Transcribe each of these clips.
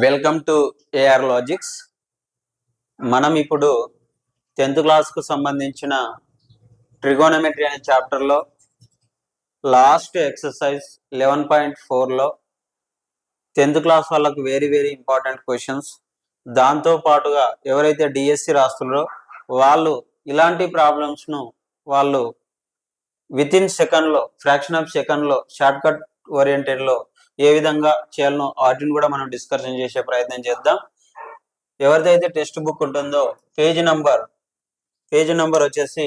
Welcome to AR logics. మనం ఇప్పుడు 10th క్లాస్కు సంబంధించిన ట్రిగోనమెట్రీ అనే చాప్టర్లో లాస్ట్ ఎక్సర్సైజ్ 11.4లో 10th క్లాస్ వాళ్ళకు వెరీ ఇంపార్టెంట్ క్వశ్చన్స్, దాంతో పాటుగా ఎవరైతే డిఎస్సి రాస్తున్నారో వాళ్ళు ఇలాంటి ప్రాబ్లమ్స్ను వాళ్ళు విత్ ఇన్ సెకండ్లో, ఫ్రాక్షన్ ఆఫ్ సెకండ్లో, షార్ట్ కట్ ఓరియంటెడ్లో ఏ విధంగా చేయాలనో వాటిని కూడా మనం డిస్కషన్ చేసే ప్రయత్నం చేద్దాం. ఎవరిదైతే టెక్స్ట్ బుక్ ఉంటుందో పేజ్ నంబర్ వచ్చేసి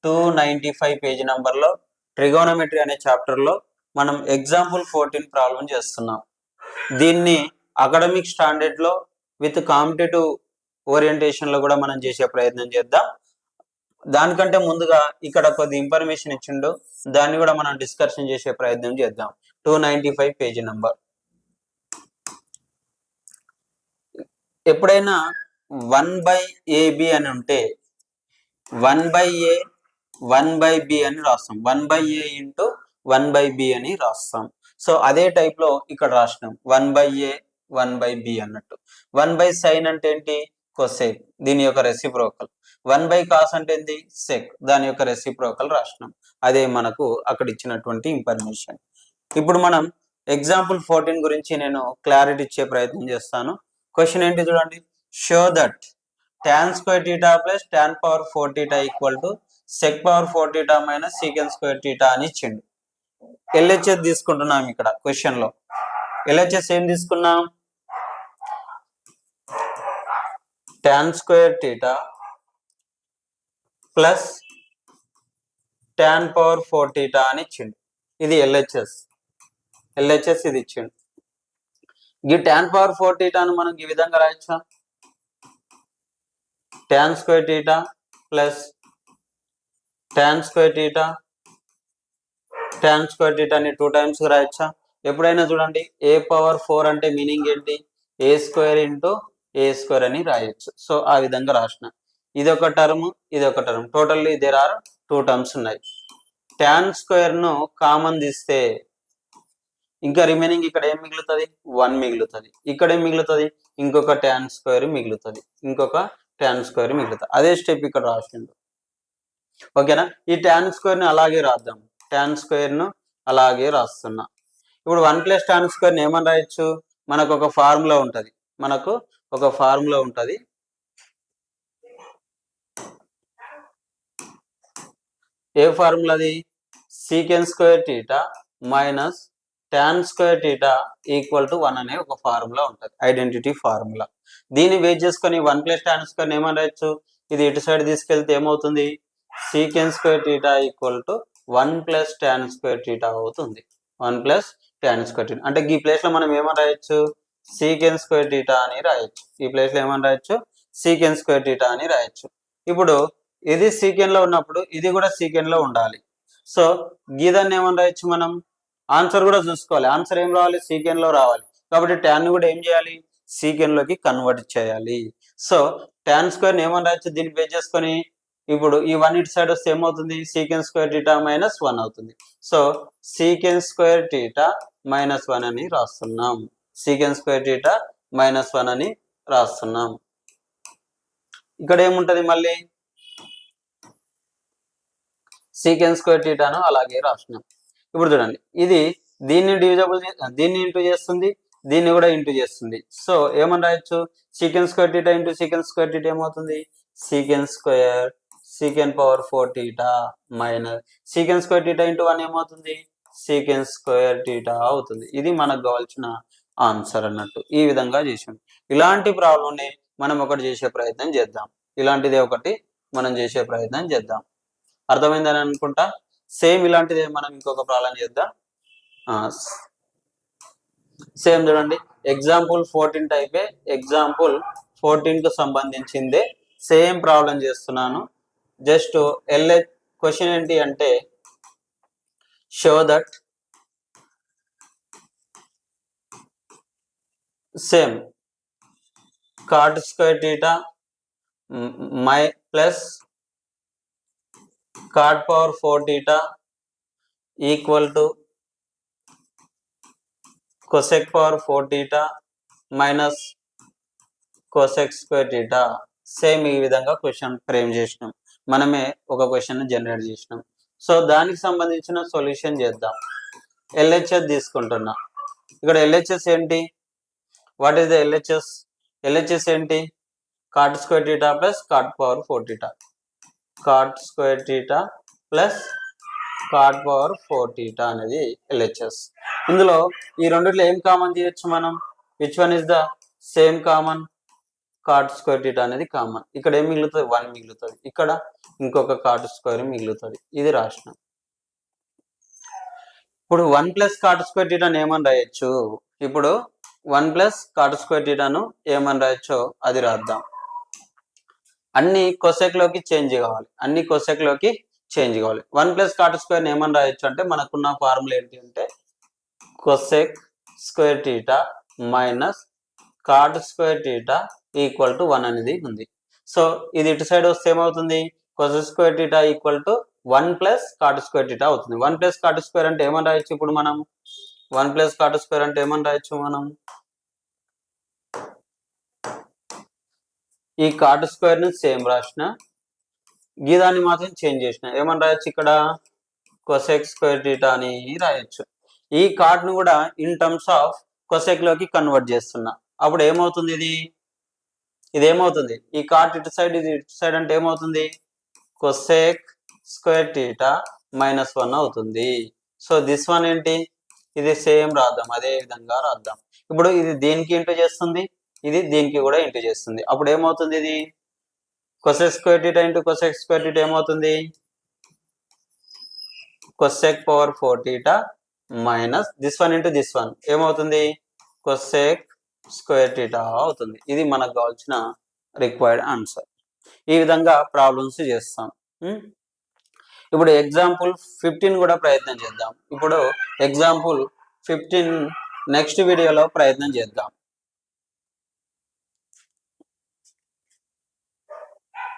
295 పేజ్ నంబర్లో ట్రిగోనమెట్రీ అనే చాప్టర్లో మనం ఎగ్జాంపుల్ 14 ప్రాబ్లం చేస్తున్నాం. దీన్ని అకాడమిక్ స్టాండర్డ్లో విత్ కాంపిటేటివ్ ఓరియంటేషన్లో కూడా మనం చేసే ప్రయత్నం చేద్దాం. దానికంటే ముందుగా ఇక్కడ కొద్ది ఇన్ఫర్మేషన్ ఇచ్చిండు, దాన్ని కూడా మనం డిస్కషన్ చేసే ప్రయత్నం చేద్దాం. 295 పేజీ నంబర్. ఎప్పుడైనా 1/AB అని ఉంటే 1/A 1/B అని రాస్తాం. 1/A ఇంటూ 1/B అని రాస్తాం. సో అదే టైప్ లో ఇక్కడ రాసినాం 1/A 1/B అన్నట్టు. 1/sin అంటే ఏంటి? కొసెక్, దీని యొక్క రెసిప్రోకల్. 1/cos అంటే ఏంటి? సెక్, దాని యొక్క రెసిప్రోకల్ రాసినాం. అదే మనకు అక్కడ ఇచ్చినటువంటి ఇన్ఫర్మేషన్. ఇప్పుడు మనం ఎగ్జాంపుల్ 14 గురించి నేను క్లారిటీ ఇచ్చే ప్రయత్నం చేస్తాను. క్వశ్చన్ ఏంటి చూడండి. Show that tan square theta plus tan power 4 theta equal to sec power 4 theta minus secant square theta అని ఇచ్చిండు. ఎల్హెచ్ఎస్ తీసుకుంటున్నాం ఇక్కడ క్వశ్చన్ లో. ఎల్హెచ్ఎస్ ఏం తీసుకున్నాం? tan square theta plus tan power 4 theta అని ఇచ్చిండు. ఇది ఎల్హెచ్ఎస్ ఇది ఇచ్చిండు. ఈ tan power 4 theta ను మనం ఈ విధంగా రాయొచ్చా? tan square theta plus tan square theta ని 2 టైమ్స్ రాయొచ్చా? ఎప్పుడైనా చూడండి a పవర్ 4 అంటే మీనింగ్ ఏంటి? a square into a square అని రాయొచ్చు. సో ఆ విధంగా రాసిన. ఇది ఒక టర్మ్, ఇది ఒక term, totally there are 2 terms ఉన్నాయి. tan స్క్వేర్ ను కామన్ తీస్తే ఇంకా రిమైనింగ్ ఇక్కడ ఏం మిగులుతుంది? 1 మిగులుతుంది. ఇక్కడ ఏం మిగులుతుంది? ఇంకొక tan స్క్వేర్ మిగులుతుంది. అదే స్టెప్ ఇక్కడ రాసిండు. ఓకేనా? ఈ tan స్క్వేర్ ని అలాగే రాద్దాం. tan స్క్వేర్ ను అలాగే రాస్తున్నా. ఇప్పుడు 1 + tan స్క్వేర్ ని ఏమని రాయొచ్చు? మనకు ఒక ఫార్ములా ఉంటుంది. ఏ ఫార్ములా అది? secant square theta minus tan square theta equal to 1 అనే ఒక ఫార్ములా ఉంటుంది, ఐడెంటిటీ ఫార్ములా. దీన్ని బేస్ చేసుకొని 1 + tan స్క్వేర్ ఏమని రాయొచ్చు? ఇది ఇటు సైడ్ తీసుకెళ్తే ఏమవుతుంది? secant square theta equal to 1 + tan square theta అవుతుంది. 1 + tan square theta అంటే ఈ ప్లేస్ లో మనం ఏమని రాయొచ్చు? secant square theta అని రాయొచ్చు. ఈ ప్లేస్ లో ఏమని రాయొచ్చు? secant square theta అని రాయొచ్చు. ఇప్పుడు ఇది secant లో ఉన్నప్పుడు ఇది కూడా secant లో ఉండాలి. సో గీదాన్ని ఏమని రాయొచ్చు మనం? ఆన్సర్ కూడా చూసుకోవాలి. ఆన్సర్ ఏం రావాలి? secant లో రావాలి. కాబట్టి tan ని కూడా ఏం చేయాలి? secant లోకి కన్వర్ట్ చేయాలి. సో tan స్క్వేర్ ని ఏమని రాయొచ్చు? దీన్ని బేస్ చేసుకొని ఇప్పుడు ఈ 1 ఇటు సైడ్ వస్తే ఏమవుతుంది? secant square theta మైనస్ 1 అవుతుంది. So secant square theta minus 1 అని రాస్తున్నాం. secant square theta మైనస్ 1 అని రాస్తున్నాం. ఇక్కడ ఏముంటది? మళ్ళీ secant square theta ను అలాగే రాస్తున్నాం. ఇప్పుడు చూడండి, ఇది దీన్ని దీన్ని ఇంటూ చేస్తుంది, దీన్ని కూడా ఇంటూ చేస్తుంది. సో ఏమని రాయొచ్చు? secant square theta into secant square theta ఏమవుతుంది? secant power 4 theta minus secant square theta into 1 ఏమవుతుంది? secant square theta అవుతుంది. ఇది మనకు కావాల్సిన ఆన్సర్ అన్నట్టు. ఈ విధంగా చేసాం. ఇలాంటి ప్రాబ్లంని మనం ఒకటి చేసే ప్రయత్నం చేద్దాం. అర్థమైందని అనుకుంటా. సేమ్ ఇలాంటిదే మనం ఇంకొక ప్రాబ్లం చేద్దాం. సేమ్ చూడండి, ఎగ్జాంపుల్ 14 టైపే. ఎగ్జాంపుల్ 14 కు సంబంధించిందే సేమ్ ప్రాబ్లం చేస్తున్నాను. జస్ట్ క్వశ్చన్ ఏంటి అంటే show that same cot square theta plus cot power 4 theta equal to cosec power 4 theta minus cosec square theta. Same ఈ విధంగా క్వశ్చన్ ఫ్రేమ్ చేసినాం, మనమే ఒక క్వశ్చన్ జనరేట్ చేసినాం. సో దానికి సంబంధించిన సొల్యూషన్ చేద్దాం. ఎల్హెచ్ఎస్ తీసుకుంటున్నా. ఇక్కడ ఎల్హెచ్ఎస్ ఏంటి? What is the LHS? LHS ఏంటి? Cot square theta plus cot power 4 theta. Cot square theta plus cot power 4 theta అనేది ఎల్హెచ్ఎస్. ఇందులో ఈ రెండిట్లో ఏం కామన్ చేయొచ్చు మనం? Which one is the same common? Cot square theta అనేది కామన్. ఇక్కడ ఏం మిగులుతుంది? 1 మిగులుతుంది. ఇక్కడ ఇంకొక కాట్ స్క్వేర్ మిగులుతుంది. ఇది రాసినాం. ఇప్పుడు 1 ప్లస్ కాట్ స్క్వేర్ టీటాను ఏమని రాయొచ్చు? ఇప్పుడు 1 ప్లస్ కాట్ స్క్వేర్ టీటాను ఏమని రాయొచ్చో అది రాద్దాం. అన్ని కొసెక్ లోకి చేంజ్ కావాలి. 1 ప్లస్ కాట్ స్క్వేర్ ఏమని రాయొచ్చు అంటే మనకున్న ఫార్ములా ఏంటి అంటే cosec square theta minus cot square theta equal to 1 అనేది ఉంది. సో ఇది ఇటు సైడ్ వస్తే ఏమవుతుంది? Cosec square theta equal to 1 plus cot square theta అవుతుంది. 1 ప్లస్ కాట్ స్క్వేర్ అంటే ఏమని రాయొచ్చు? ఇప్పుడు మనం 1 ప్లస్ కాట్ స్క్వేర్ అంటే ఏమని రాయొచ్చు? మనం ఈ కాట్ స్క్వేర్ ని సేమ్ రాసిన, గీదాన్ని మాత్రం చేంజ్ చేసిన. ఏమని రాయొచ్చు? ఇక్కడ కొసెక్ స్క్వేర్ టీటా అని రాయొచ్చు. ఈ కాట్ ను కూడా ఇన్ టర్మ్స్ ఆఫ్ కొసెక్ లోకి కన్వర్ట్ చేస్తున్నా. అప్పుడు ఏమవుతుంది? ఇది ఏమవుతుంది? ఈ కాట్ ఇటు సైడ్, ఇది ఇటు సైడ్ అంటే ఏమవుతుంది? కొసెక్ స్క్వేర్ టీటా -1 అవుతుంది. సో దిస్ వన్ ఏంటి? ఇది సేమ్ రాద్దాం, అదే విధంగా రాద్దాం. ఇప్పుడు ఇది దీనికి ఇంటూ చేస్తుంది, ఇది దీనికి కూడా ఇంటూ చేస్తుంది. అప్పుడు ఏమవుతుంది? ఇది cosec square theta into cosec square theta ఏమవుతుంది? Cosec power 4 theta minus this one into this one ఏమవుతుంది? కొసెక్ స్క్వేర్ టీటా అవుతుంది. ఇది మనకు కావాల్సిన రిక్వైర్డ్ ఆన్సర్. ఈ విధంగా ప్రాబ్లమ్స్ చేస్తాం. ఇప్పుడు ఎగ్జాంపుల్ 15 కూడా ప్రయత్నం చేద్దాం. ఇప్పుడు ఎగ్జాంపుల్ 15 నెక్స్ట్ వీడియోలో ప్రయత్నం చేద్దాం.